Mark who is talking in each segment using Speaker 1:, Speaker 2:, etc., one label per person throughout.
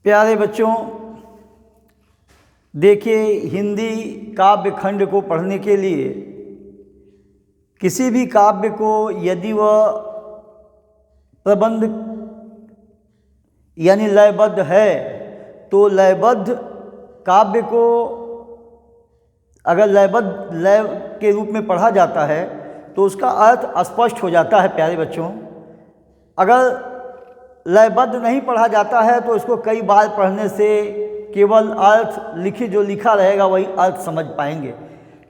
Speaker 1: प्यारे बच्चों, देखिए, हिंदी काव्य खंड को पढ़ने के लिए किसी भी काव्य को यदि वह प्रबंध यानी लयबद्ध है तो लयबद्ध काव्य को अगर लयबद्ध लय के रूप में पढ़ा जाता है तो उसका अर्थ स्पष्ट हो जाता है। प्यारे बच्चों, अगर लयबद्ध नहीं पढ़ा जाता है तो इसको कई बार पढ़ने से केवल अर्थ जो लिखा रहेगा वही अर्थ समझ पाएंगे।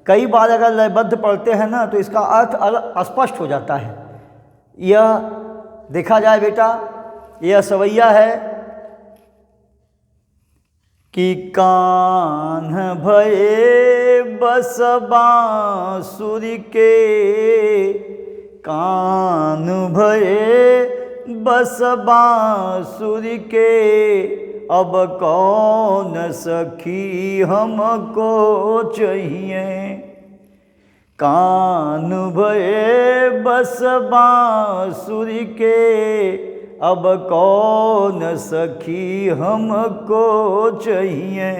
Speaker 1: कई बार अगर लयबद्ध पढ़ते हैं ना तो इसका अर्थ स्पष्ट हो जाता है। यह देखा जाए बेटा, यह सवैया है कि कान्ह भये बस बांसुरी के, कान्ह भये बस बांसुरी के, अब कौन सखी हमको चाहिए। कान भये बस बांसुरी के, अब कौन सखी हमको चाहिए।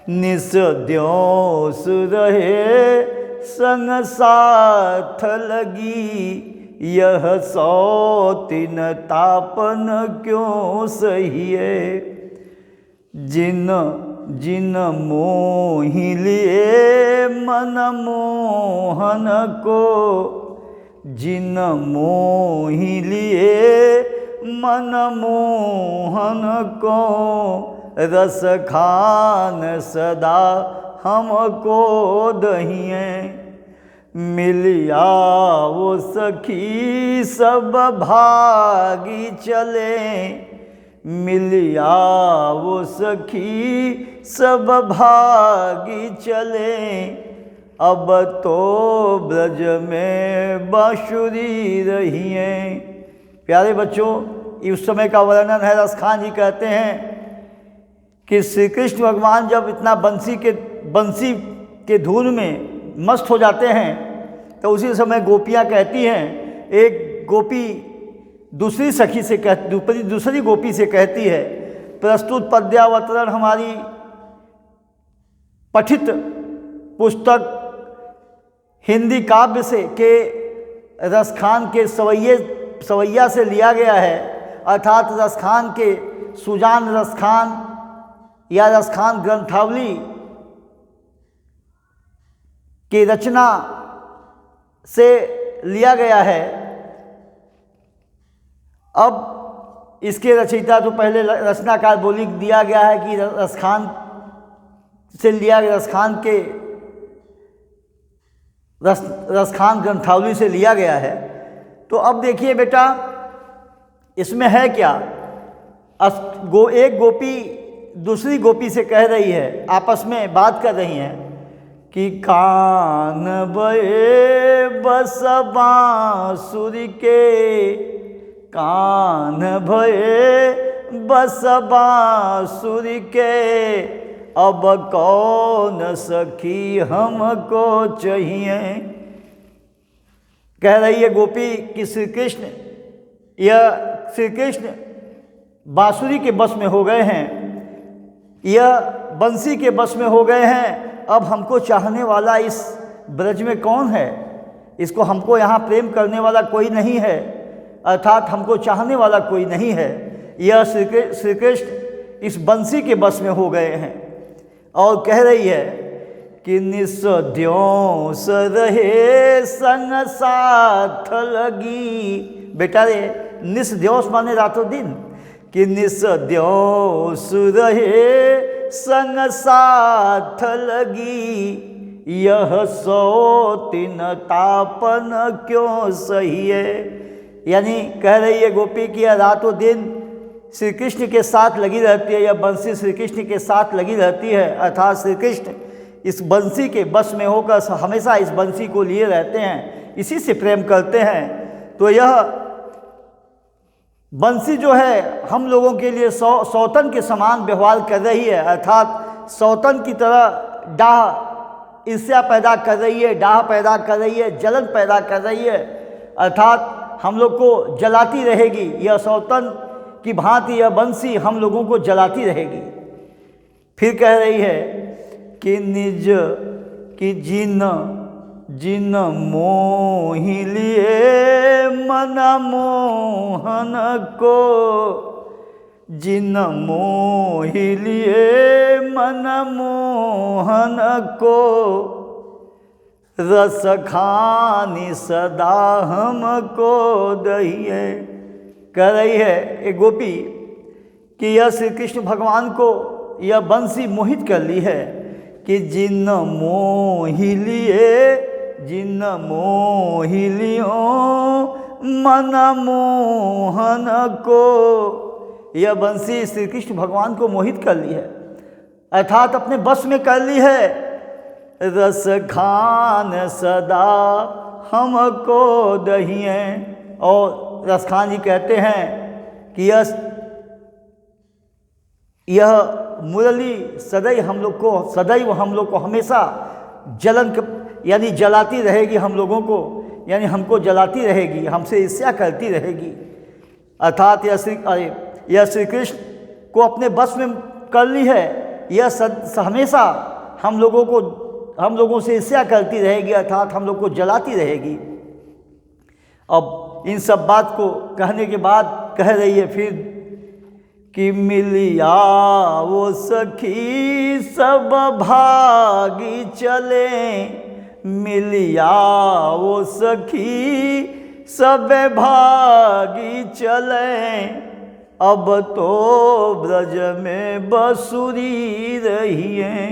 Speaker 1: निस द्योस रहे संग साथ लगी, यह सौतिन तापन क्यों सहिए। जिन जिन मोहि लिए मन मोहन को, जिन मोहि लिए मन मोहन को, रस खान सदा हमको दहिए। मिलिया वो सखी सब भागी चले, मिलिया वो सखी सब भागी चले, अब तो ब्रज में बांसुरी रही हैं। प्यारे बच्चों, इस समय का वर्णन है, रसखान जी कहते हैं कि श्री कृष्ण भगवान जब इतना बंसी के धुन में मस्त हो जाते हैं तो उसी समय गोपियाँ कहती हैं, एक गोपी दूसरी सखी से दूसरी गोपी से कहती है, प्रस्तुत पद्यावतरण हमारी पठित पुस्तक हिंदी काव्य से के रसखान के सवैया से लिया गया है, अर्थात रसखान के सुजान रसखान या रसखान ग्रंथावली की रचना से लिया गया है। अब इसके रचयिता तो पहले रचनाकार बोली दिया गया है कि रसखान से लिया गया, रसखान ग्रंथावली से लिया गया है। तो अब देखिए बेटा, इसमें है क्या, एक गोपी दूसरी गोपी से कह रही है, आपस में बात कर रही हैं कि कान भये बस बांसुरी के, कान भये बस बांसुरी के, अब कौन सखी हमको चाहिए। कह रही है गोपी कि श्री कृष्ण बांसुरी के बस में हो गए हैं, यह बंसी के बस में हो गए हैं, अब हमको चाहने वाला इस ब्रज में कौन है। इसको हमको यहाँ प्रेम करने वाला कोई नहीं है, अर्थात हमको चाहने वाला कोई नहीं है। यह श्री कृष्ण इस बंसी के बस में हो गए हैं। और कह रही है कि निस द्योस रहे संग साथ लगी। बेटा रे, निस द्योस माने रातों दिन, कि निस द्योस रहे संग साथ लगी, यह सौतिन तापन क्यों सहिए। यानी कह रही है गोपी कि यह रातों दिन श्री कृष्ण के साथ लगी रहती है, यह बंसी श्री कृष्ण के साथ लगी रहती है, अर्थात श्री कृष्ण इस बंसी के बस में होकर हमेशा इस बंसी को लिए रहते हैं, इसी से प्रेम करते हैं। तो यह बंसी जो है हम लोगों के लिए सौतन के समान व्यवहार कर रही है, अर्थात सौतन की तरह डाह ईर्ष्या पैदा कर रही है, डाह पैदा कर रही है, जलन पैदा कर रही है, अर्थात हम लोग को जलाती रहेगी। यह सौतन की भांति यह बंसी हम लोगों को जलाती रहेगी। फिर कह रही है कि निज की जिन जिन मोहि लिए मन मोहन को, जिन मोहि लिए मन मोहन को, रस खानी सदा हमको दहिए। कह रही है एक गोपी कि यह श्री कृष्ण भगवान को यह बंसी मोहित कर ली है कि जिन मोहि लिए, जिन मोहि लियो मन मोहन को, यह बंसी श्री कृष्ण भगवान को मोहित कर ली है, अर्थात अपने बस में कर ली है। रस खान सदा हमको दहिए। और रसखान जी कहते हैं कि यह मुरली सदैव हम लोग को हमेशा यानी जलाती रहेगी हम लोगों को, यानी हमको जलाती रहेगी, हमसे ईर्ष्या करती रहेगी। अर्थात यह श्री कृष्ण को अपने बस में कर ली है, यह हमेशा हम लोगों से ईर्ष्या करती रहेगी, अर्थात हम लोग को जलाती रहेगी। अब इन सब बात को कहने के बाद कह रही है फिर कि मिलिया वो सखी सब भागी चले, मिलिया वो सखी सब भागी चले, अब तो ब्रज में बसुरी रही है।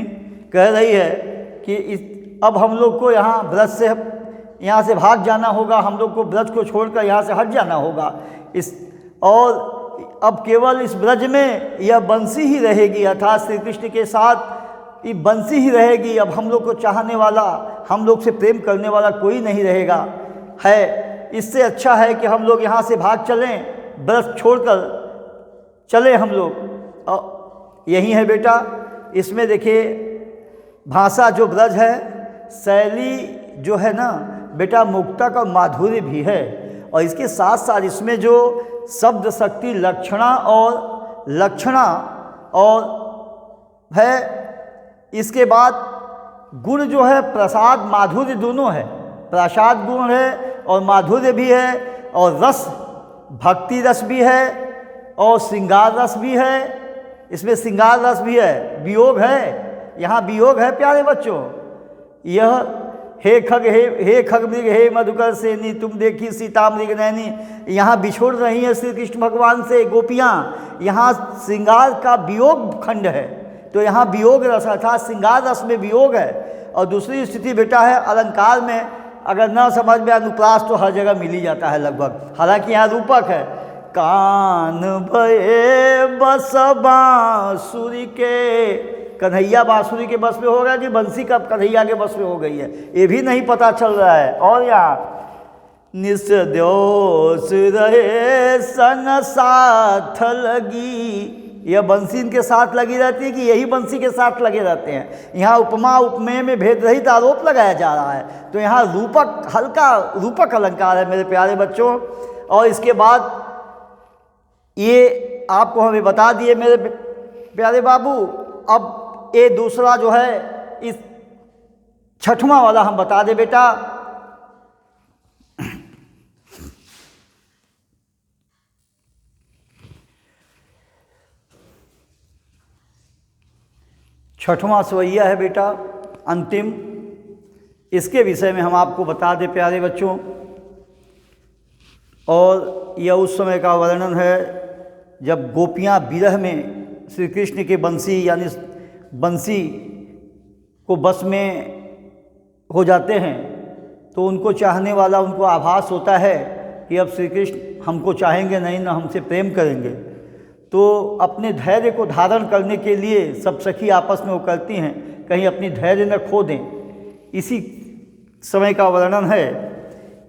Speaker 1: कह रही है कि अब हम लोग को यहाँ से भाग जाना होगा, हम लोग को ब्रज को छोड़कर यहाँ से हट जाना होगा। और अब केवल इस ब्रज में यह बंसी ही रहेगी, अर्थात श्री कृष्ण के साथ ये बंसी ही रहेगी। अब हम लोग को चाहने वाला, हम लोग से प्रेम करने वाला कोई नहीं रहेगा है। इससे अच्छा है कि हम लोग यहाँ से भाग चलें, ब्रज छोड़कर चले हम लोग। और यही है बेटा, इसमें देखिए भाषा जो ब्रज है, शैली जो है ना बेटा, मुक्तक और माधुर्य भी है। और इसके साथ साथ इसमें जो शब्द शक्ति लक्षणा और है, इसके बाद गुण जो है प्रसाद माधुर्य दोनों है। प्रसाद गुण है और माधुर्य भी है, और रस भक्ति रस भी है और श्रृंगार रस भी है। इसमें श्रृंगार रस भी है, वियोग है, यहाँ वियोग है प्यारे बच्चों। यह हे खग मृग हे मधुकर सेनी, तुम देखी सीता मृग नैनी, यहाँ बिछोड़ रही हैं श्री कृष्ण भगवान से गोपियाँ। यहाँ श्रृंगार का वियोग खंड है, तो यहाँ वियोग रस अर्थात श्रृंगार रस में वियोग है। और दूसरी स्थिति बेटा है अलंकार में, अगर न समझ में अनुप्रास तो हर जगह मिल ही जाता है लगभग, हालांकि यहाँ रूपक है। कान भये बस बांसुरी के, कन्हैया बांसुरी के बस में हो गया कि बंसी कब कन्हैया के बस में हो गई है, ये भी नहीं पता चल रहा है। और यहाँ निस्द्योष रहे सन साथ लगी, यह बंसी इनके साथ लगी रहती है कि यही बंसी के साथ लगे रहते हैं। यहाँ उपमा उपमेय में भेद रहित आरोप लगाया जा रहा है, तो यहाँ रूपक, हल्का रूपक अलंकार है मेरे प्यारे बच्चों। और इसके बाद ये आपको हमें बता दिए मेरे प्यारे बाबू। अब ये दूसरा जो है, इस छठवां वाला हम बता दे बेटा। छठवां सवैया है बेटा अंतिम, इसके विषय में हम आपको बता दें प्यारे बच्चों। और यह उस समय का वर्णन है जब गोपियाँ विरह में श्री कृष्ण के बंसी यानी बंसी को बस में हो जाते हैं, तो उनको चाहने वाला, उनको आभास होता है कि अब श्री कृष्ण हमको चाहेंगे नहीं, ना हमसे प्रेम करेंगे। तो अपने धैर्य को धारण करने के लिए सब सखी आपस में वो करती हैं, कहीं अपनी धैर्य न खो दें। इसी समय का वर्णन है,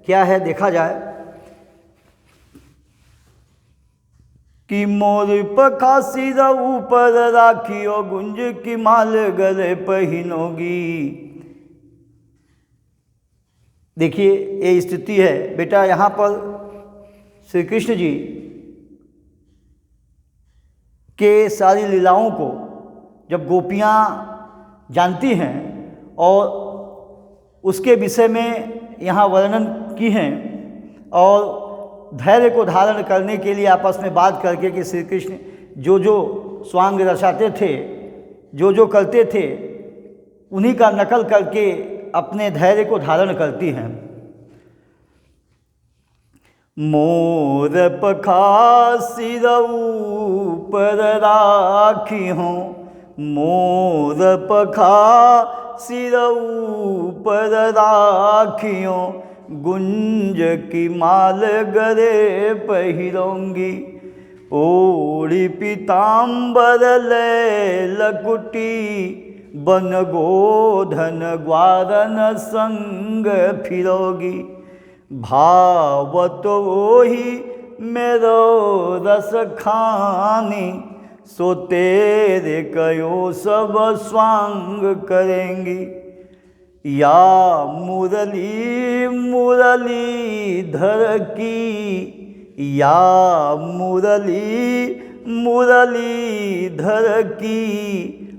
Speaker 1: क्या है देखा जाए कि मोर पखा सिर ऊपर राखियो, गुंज की माल गले पहिनोगी। देखिए ये स्थिति है बेटा, यहाँ पर श्री कृष्ण जी के सारी लीलाओं को जब गोपियाँ जानती हैं और उसके विषय में यहाँ वर्णन की हैं और धैर्य को धारण करने के लिए आपस में बात करके कि श्री कृष्ण जो जो स्वांग रचाते थे, जो जो करते थे, उन्हीं का नकल करके अपने धैर्य को धारण करती हैं। मोर पखा सिर ऊपर राखी हूँ, मोर पखा सिर ऊपर राखियों, गुंज की माल गले पहिरूंगी, ओढ़ी पीताम्बर ले लकुटी, बन गोधन ग्वारन संग फिरोगी, भावत वही मेरो रस खानी, सो तेरे कयो सब स्वांग करेंगी, या मुरली मुरली धर की, या मुरली मुरली धर की,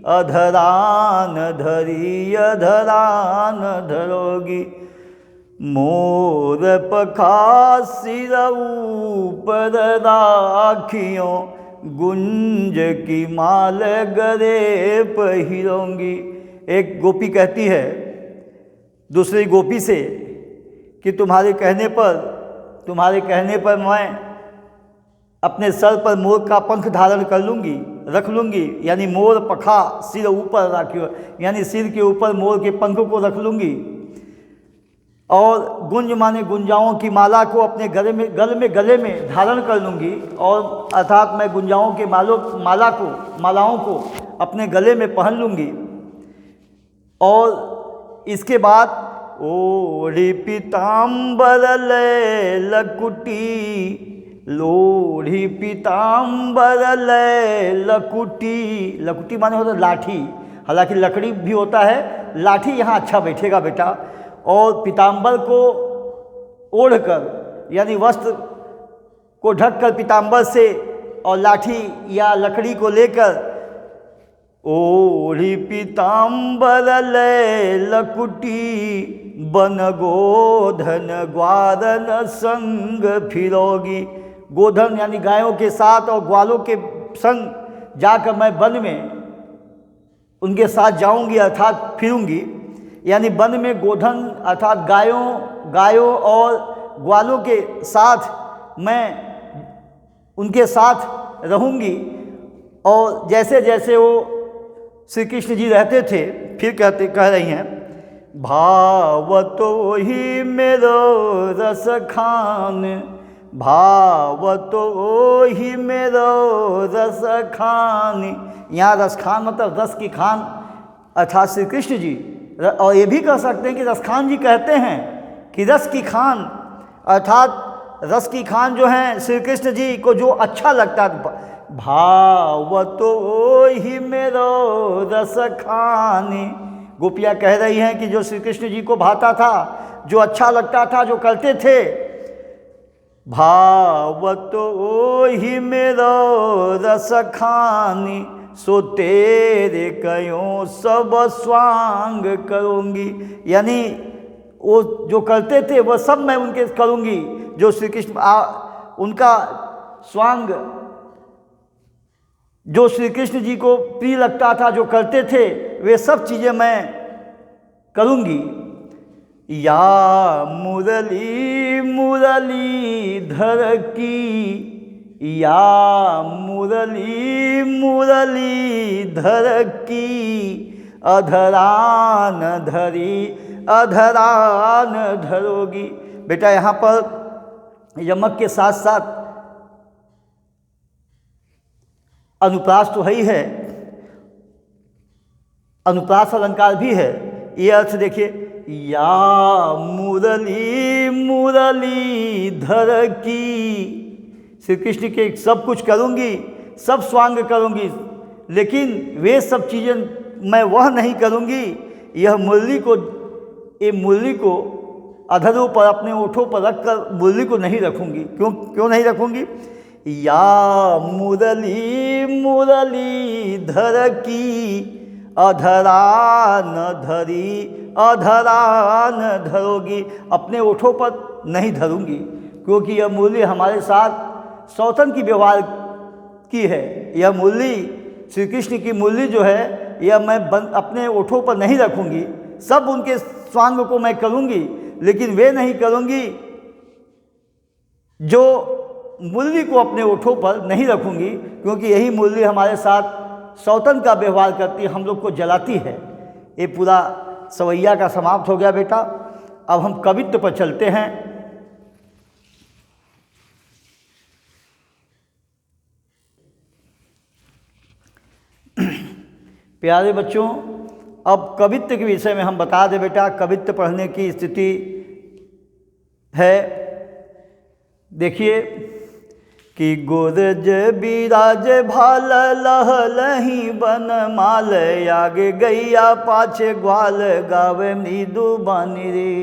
Speaker 1: अधरान धरी अधरान धरोगी, मोर पखा सिर ऊपर राखियों, गुंज की माल गले पहिरूंगी। एक गोपी कहती है दूसरी गोपी से कि तुम्हारे कहने पर मैं अपने सर पर मोर का पंख धारण कर लूँगी, रख लूँगी, यानी मोर पखा सिर ऊपर राखियो, यानी सिर के ऊपर मोर के पंख को रख लूँगी, और गुंज माने गुंजाओं की माला को अपने गले में धारण कर लूँगी, और अर्थात मैं गुंजाओं के मालाओं को अपने गले में पहन लूँगी। और इसके बाद ओढ़ी पीताम्बर ले लकुटी, लोढ़ी पीताम्बर ले लकुटी, लकुटी माने होता है लाठी, हालांकि लकड़ी भी होता है, लाठी यहाँ अच्छा बैठेगा बेटा। और पीताम्बर को ओढ़कर यानी वस्त्र को ढककर पीताम्बर से और लाठी या लकड़ी को लेकर, ओढ़ी पीताम्बर ले लकुटी, बन गोधन ग्वारन संग फिरोगी, गोधन यानी गायों के साथ और ग्वालों के संग जाकर मैं वन में उनके साथ जाऊंगी अर्थात फिरूंगी, यानी वन में गोधन अर्थात गायों और ग्वालों के साथ मैं उनके साथ रहूंगी। और जैसे जैसे वो श्री कृष्ण जी रहते थे, फिर कह रही हैं, भावतो ही मेरो रस खान, भावतो ही मेरो रस खान। यहाँ रस खान मतलब रस की खान अर्थात श्री कृष्ण जी, और ये भी कह सकते हैं कि रस खान जी कहते हैं कि रस की खान अर्थात रस की खान जो हैं श्री कृष्ण जी को जो अच्छा लगता है, भावतो ही मेरो रस खानी। गोपियाँ कह रही हैं कि जो श्री कृष्ण जी को भाता था, जो अच्छा लगता था, जो करते थे, भावतो ही मेरो रस खानी, सो तेरे कयों सब स्वांग करूँगी, यानी वो जो करते थे वह सब मैं उनके करूँगी। जो श्री कृष्ण उनका स्वांग जो श्री कृष्ण जी को प्रिय लगता था, जो करते थे, वे सब चीज़ें मैं करूँगी। या मुरली मुरली धर की, या मुरली मुरली धर की, अधरान धरी अधरान धरोगी। बेटा यहाँ पर यमक के साथ साथ अनुप्रास तो ही है, अनुप्रास अलंकार भी है। ये अर्थ देखिए, या मुरली मुरली धर की, श्री कृष्ण के सब कुछ करूँगी, सब स्वांग करूँगी, लेकिन वे सब चीज़ें मैं वह नहीं करूँगी। यह मुरली को अधरों पर अपने ओठों पर रखकर मुरली को नहीं रखूँगी। क्यों नहीं रखूँगी? या मुरली मुरलीधर की अधरा न धरी अधरा न धरोगी, अपने ओठों पर नहीं धरूंगी, क्योंकि यह मुरली हमारे साथ सौतन की व्यवहार की है। यह मुरली श्री कृष्ण की मुरली जो है, यह मैं अपने ओठों पर नहीं रखूंगी। सब उनके स्वांग को मैं करूंगी, लेकिन वे नहीं करूंगी जो मुरली को अपने ओठों पर नहीं रखूंगी, क्योंकि यही मुरली हमारे साथ सौतन का व्यवहार करती है, हम लोग को जलाती है। ये पूरा सवैया का समाप्त हो गया बेटा। अब हम कवित्व पर चलते हैं। प्यारे बच्चों, अब कवित्व के विषय में हम बता दें बेटा। कवित्व पढ़ने की स्थिति है, देखिए कि गोरज बिराज भाल लह लही बन माल, आगे गैया पाछे ग्वाल गावे मृदु बानी रे।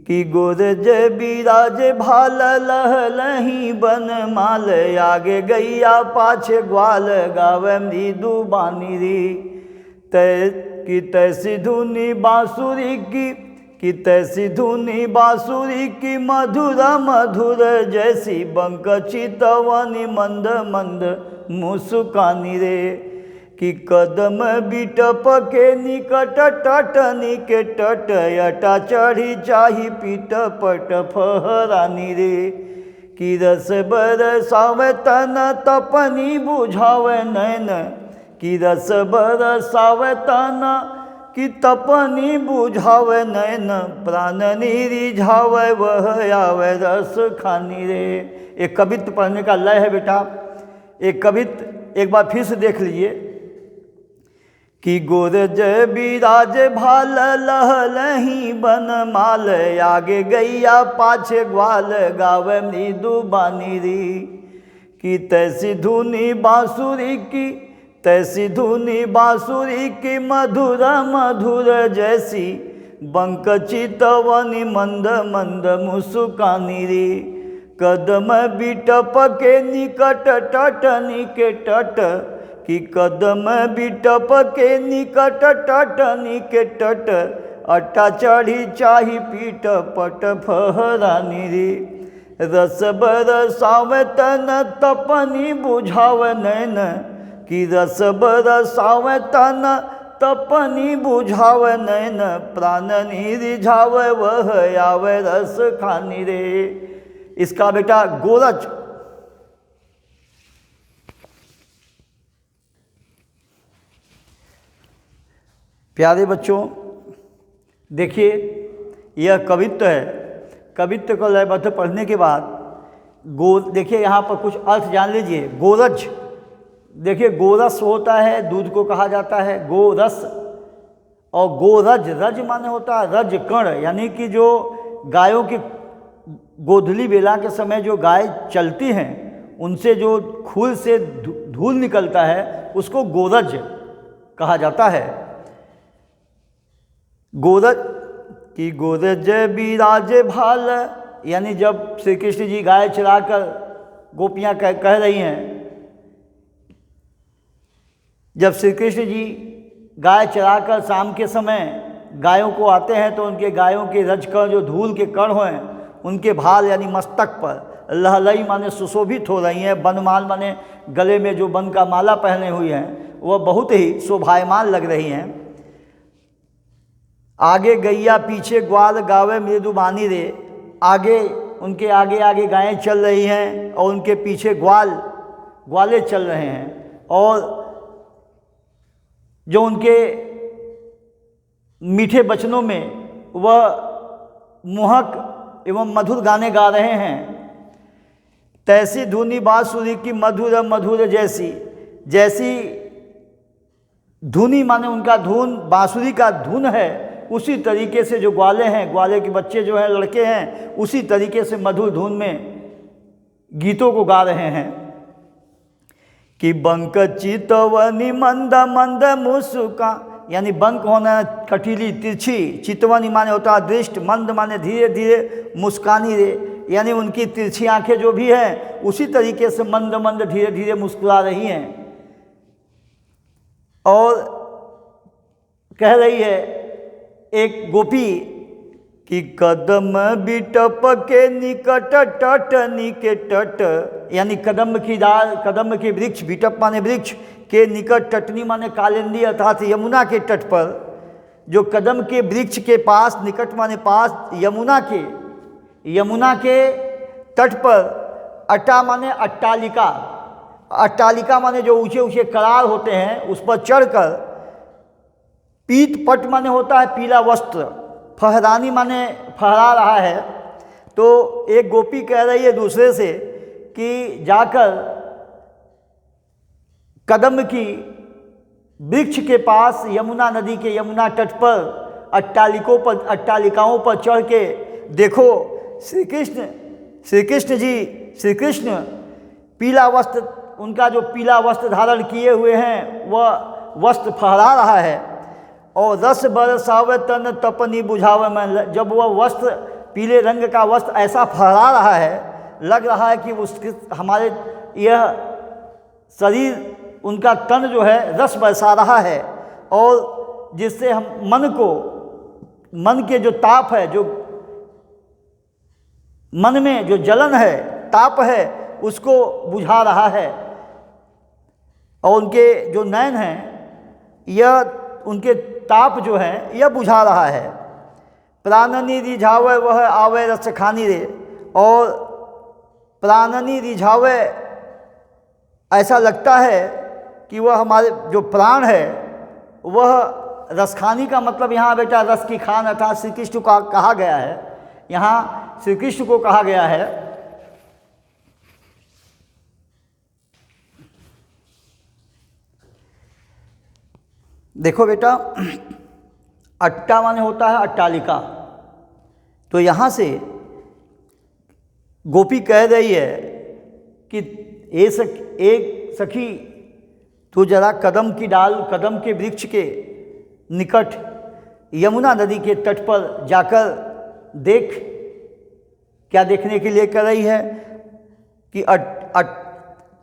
Speaker 1: कि गोरज बिराज भाल लह लही बन माल, आगे गैया पाछे ग्वाल गावे मृदु बानी रे। तैसी धुनी बांसुरी की तैसी धुनी बांसुरी की मधुर मधुर, जैसी बंक चितवनी मंद मंद मुस्कानी रे। कि कदम बिटप के निकट टटनी के टट, अटा चढ़ी चाही पीट पट फहरानी रे। कि रस बरसावे तन तपनी बुझावे नैन, कि रस बरसावे तन कि तपनी बुझावे नैन, प्राण निरिझावे वह आवे रस खानी रे। एक कवित्व पढ़ने का लय है बेटा। एक कवित्व एक बार फिर से देख लीजिए। कि गोरज बिराज भाल लह लही बन माल, आगे गैया पाछे ग्वाल गावे मृदु बानी री। कि तैसी धुनी बांसुरी की तैसी धुनी बांसुरी की मधुर मधुर, जैसी बंक चितवनी मंद मंद मुस्कानी रे। कदम बिटप के निकट टटनी के टट, कि कदम बिटप के निकट टटनी के टट, अटा चढ़ी चाही पीट पट फहरानी रे। रस बरसावे तन तपनी बुझावे नैन, कि रस बरसावे तन तपनी बुझावे नैन, प्राण निरिझावे वह आवे रस खानी रे। इसका बेटा गोरज प्यारे बच्चों देखिए, यह कवित्व है। कवित्व को लयबद्ध पढ़ने के बाद देखिए यहाँ पर कुछ अर्थ जान लीजिए। गोरज, देखिए गोरस होता है, दूध को कहा जाता है गोरस, और गोरज, रज माने होता है रज कण, यानी कि जो गायों की गोधूली बेला के समय जो गाय चलती हैं उनसे जो खूल से धूल निकलता है उसको गोरज कहा जाता है। गोरज की गोरज बिराज भाल, यानी जब श्री कृष्ण जी गाय चराकर गोपियाँ कह रही हैं, जब श्री कृष्ण जी गाय चराकर शाम के समय गायों को आते हैं तो उनके गायों के रजकण जो धूल के कण हैं उनके भाल यानी मस्तक पर लहलई माने सुशोभित हो रही हैं। बनमाल माने गले में जो बन का माला पहने हुई हैं वह बहुत ही शोभायमान लग रही हैं। आगे गैया पीछे ग्वाल गावे मृदु बानी रे, आगे उनके आगे आगे गायें चल रही हैं और उनके पीछे ग्वाले चल रहे हैं, और जो उनके मीठे बचनों में वह मोहक एवं मधुर गाने गा रहे हैं। तैसी धुनी बांसुरी की मधुर मधुर, जैसी धुनी माने उनका धुन बांसुरी का धुन है, उसी तरीके से जो ग्वाले हैं, ग्वाले के बच्चे जो हैं लड़के हैं, उसी तरीके से मधुर धुन में गीतों को गा रहे हैं। कि बंक चितवनी मंद मंद मुस्का, यानी बंक होना कटीली तिरछी, चितवनी माने होता है दृष्ट, मंद माने धीरे धीरे, मुस्कानी रे यानी उनकी तिरछी आंखें जो भी हैं उसी तरीके से मंद मंद धीरे धीरे मुस्कुरा रही हैं और कह रही है एक गोपी कि कदम बिटप के निकट टट निके टट, यानी कदम की डाल, कदम के वृक्ष, बिटप माने वृक्ष, के निकट, टटनी माने कालिंदी अर्थात यमुना के तट पर, जो कदम के वृक्ष के पास, निकट माने पास, यमुना के तट पर, अट्टा माने अट्टालिका, अट्टालिका माने जो ऊंचे ऊंचे करार होते हैं उस पर चढ़कर, पीत पट माने होता है पीला वस्त्र, फहरानी माने फहरा रहा है। तो एक गोपी कह रही है दूसरे से कि जाकर कदम की वृक्ष के पास, यमुना नदी के यमुना तट पर, अट्टालिकाओं पर चढ़ के देखो श्री कृष्ण पीला वस्त्र, उनका जो पीला वस्त्र धारण किए हुए हैं वह वस्त्र फहरा रहा है। और रस बरसावे तन तपनी बुझावे में, जब वह वस्त्र, पीले रंग का वस्त्र ऐसा फहरा रहा है, लग रहा है कि उसके, हमारे यह शरीर, उनका तन जो है रस बरसा रहा है, और जिससे हम मन के जो ताप है, जो मन में जो जलन है, ताप है, उसको बुझा रहा है। और उनके जो नयन हैं, यह उनके ताप जो है यह बुझा रहा है। प्राणनी रिझावे वह आवे रस खानी रे, और प्राणनी रिझावे, ऐसा लगता है कि वह हमारे जो प्राण है वह रसखानी का मतलब यहाँ बेटा रस की खान अर्थात श्री कृष्ण को कहा गया है, यहाँ श्री कृष्ण को कहा गया है। देखो बेटा, अट्टा माने होता है अट्टालिका, तो यहाँ से गोपी कह रही है कि एक सखी तू जरा कदम की डाल, कदम के वृक्ष के निकट यमुना नदी के तट पर जाकर देख। क्या देखने के लिए कर रही है कि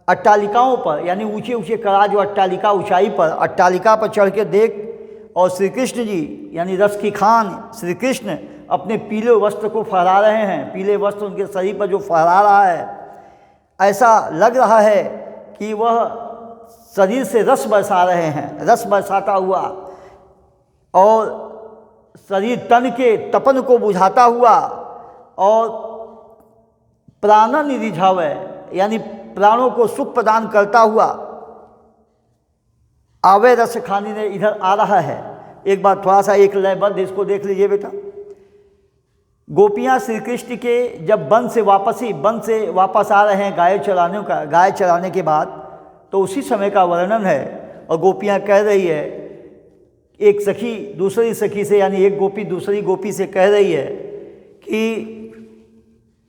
Speaker 1: अट्टालिकाओं पर, यानी ऊंचे ऊंचे कड़ा जो अट्टालिका, ऊंचाई पर अट्टालिका पर चढ़ के देख, और श्री कृष्ण जी यानी रस की खान श्री कृष्ण अपने पीले वस्त्र को फहरा रहे हैं, पीले वस्त्र उनके शरीर पर जो फहरा रहा है, ऐसा लग रहा है कि वह शरीर से रस बरसा रहे हैं, रस बरसाता हुआ, और शरीर तन के तपन को बुझाता हुआ, और प्राणन रिझावे यानी प्राणों को सुख प्रदान करता हुआ आवे रस खानी ने इधर आ रहा है। एक बार थोड़ा सा एक लयबद्ध इसको देख लीजिए बेटा। गोपियाँ श्री कृष्ण के जब वन से वापस आ रहे हैं गाय चराने के बाद, तो उसी समय का वर्णन है। और गोपियाँ कह रही है, एक सखी दूसरी सखी से, यानी एक गोपी दूसरी गोपी से कह रही है कि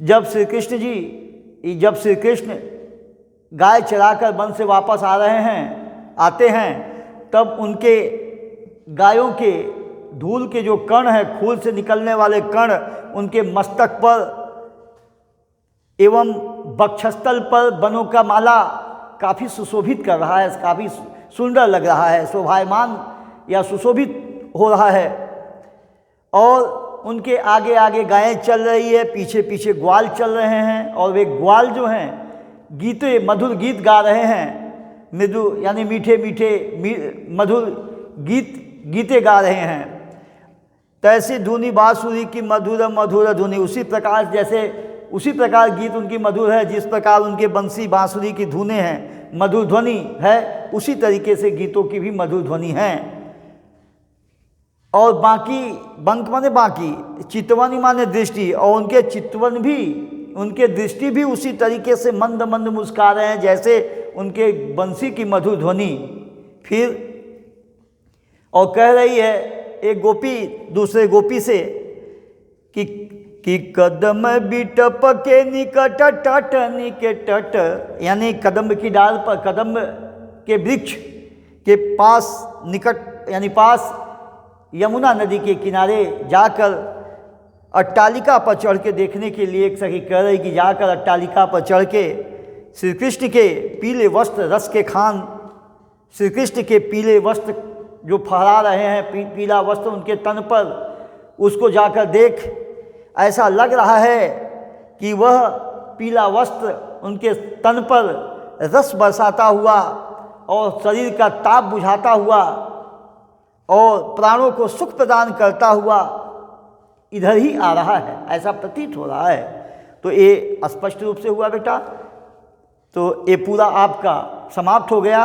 Speaker 1: जब श्री कृष्ण गाय चराकर वन से वापस आते हैं, तब उनके गायों के धूल के जो कण हैं, खूल से निकलने वाले कण, उनके मस्तक पर एवं वक्षस्थल पर बनों का माला काफ़ी सुशोभित कर रहा है, काफ़ी सुंदर लग रहा है, शोभायमान या सुशोभित हो रहा है। और उनके आगे आगे गायें चल रही है, पीछे पीछे ग्वाल चल रहे हैं, और वे ग्वाल जो हैं मधुर गीत गा रहे हैं, मृदु यानी मीठे मधुर गीते गा रहे हैं। तैसी धुनी बांसुरी की मधुर धुनी, उसी प्रकार गीत उनकी मधुर है, जिस प्रकार उनके बंसी बांसुरी की धुनें हैं, मधुर ध्वनि है, उसी तरीके से गीतों की भी मधुर ध्वनि है। और बंक माने बाकी, चितवन माने दृष्टि, और उनके दृष्टि भी उसी तरीके से मंद मंद मुस्कुरा रहे हैं जैसे उनके बंसी की मधुर ध्वनि। फिर और कह रही है एक गोपी दूसरे गोपी से कि कदम बिटप के निकट टट निके टट, यानी कदम की डाल पर, कदम के वृक्ष के पास, निकट यानी पास, यमुना नदी के किनारे जाकर अट्टालिका पर चढ़ के देखने के लिए एक सखी कह रही कि जाकर अट्टालिका पर चढ़ के श्री कृष्ण के पीले वस्त्र रस के खान, श्री कृष्ण के पीले वस्त्र जो फहरा रहे हैं, पीला वस्त्र उनके तन पर, उसको जाकर देख। ऐसा लग रहा है कि वह पीला वस्त्र उनके तन पर रस बरसाता हुआ और शरीर का ताप बुझाता हुआ और प्राणों को सुख प्रदान करता हुआ इधर ही आ रहा है, ऐसा प्रतीत हो रहा है। तो ये स्पष्ट रूप से हुआ बेटा। तो ये पूरा आपका समाप्त हो गया।